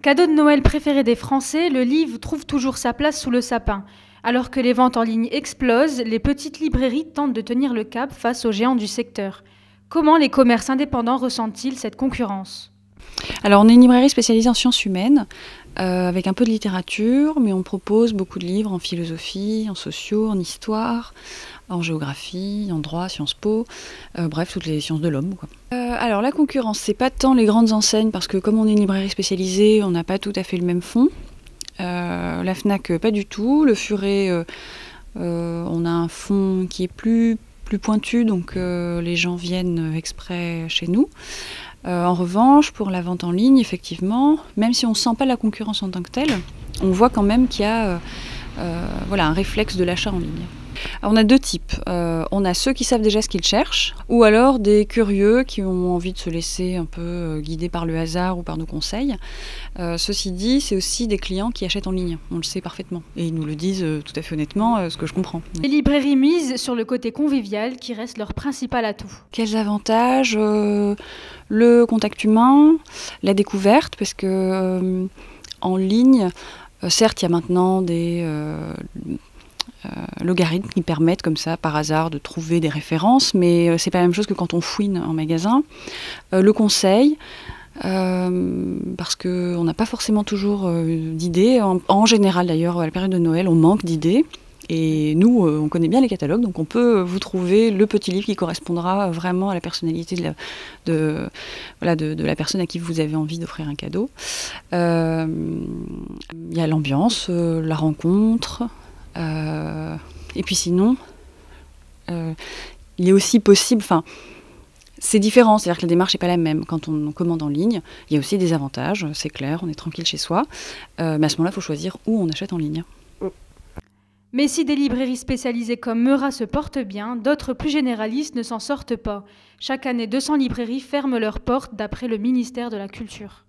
Cadeau de Noël préféré des Français, le livre trouve toujours sa place sous le sapin. Alors que les ventes en ligne explosent, les petites librairies tentent de tenir le cap face aux géants du secteur. Comment les commerces indépendants ressentent-ils cette concurrence ? Alors on est une librairie spécialisée en sciences humaines, avec un peu de littérature, mais on propose beaucoup de livres en philosophie, en sociaux, en histoire, en géographie, en droit, Sciences Po, bref, toutes les sciences de l'homme, quoi. Alors la concurrence, c'est pas tant les grandes enseignes, parce que comme on est une librairie spécialisée, on n'a pas tout à fait le même fond. La Fnac, pas du tout. Le Furet, on a un fond qui est plus pointu, donc les gens viennent exprès chez nous. En revanche, pour la vente en ligne, effectivement, même si on ne sent pas la concurrence en tant que telle, on voit quand même qu'il y a un réflexe de l'achat en ligne. Alors, on a deux types. On a ceux qui savent déjà ce qu'ils cherchent, ou alors des curieux qui ont envie de se laisser un peu guider par le hasard ou par nos conseils. Ceci dit, c'est aussi des clients qui achètent en ligne, on le sait parfaitement. Et ils nous le disent tout à fait honnêtement, ce que je comprends. Les librairies misent sur le côté convivial qui reste leur principal atout. Quels avantages ? Le contact humain, la découverte, parce que en ligne, certes, il y a maintenant des logarithmes qui permettent comme ça, par hasard, de trouver des références, mais c'est pas la même chose que quand on fouine en magasin. Le conseil, parce qu'on n'a pas forcément toujours d'idées. En général, d'ailleurs, à la période de Noël, on manque d'idées. Et nous, on connaît bien les catalogues, donc on peut vous trouver le petit livre qui correspondra vraiment à la personnalité de la personne à qui vous avez envie d'offrir un cadeau. Il y a l'ambiance, la rencontre, et puis sinon, il est aussi possible, c'est différent, c'est-à-dire que la démarche n'est pas la même. Quand on commande en ligne, il y a aussi des avantages, c'est clair, on est tranquille chez soi, mais à ce moment-là, il faut choisir où on achète en ligne. Mais si des librairies spécialisées comme Meurat se portent bien, d'autres plus généralistes ne s'en sortent pas. Chaque année, 200 librairies ferment leurs portes d'après le ministère de la Culture.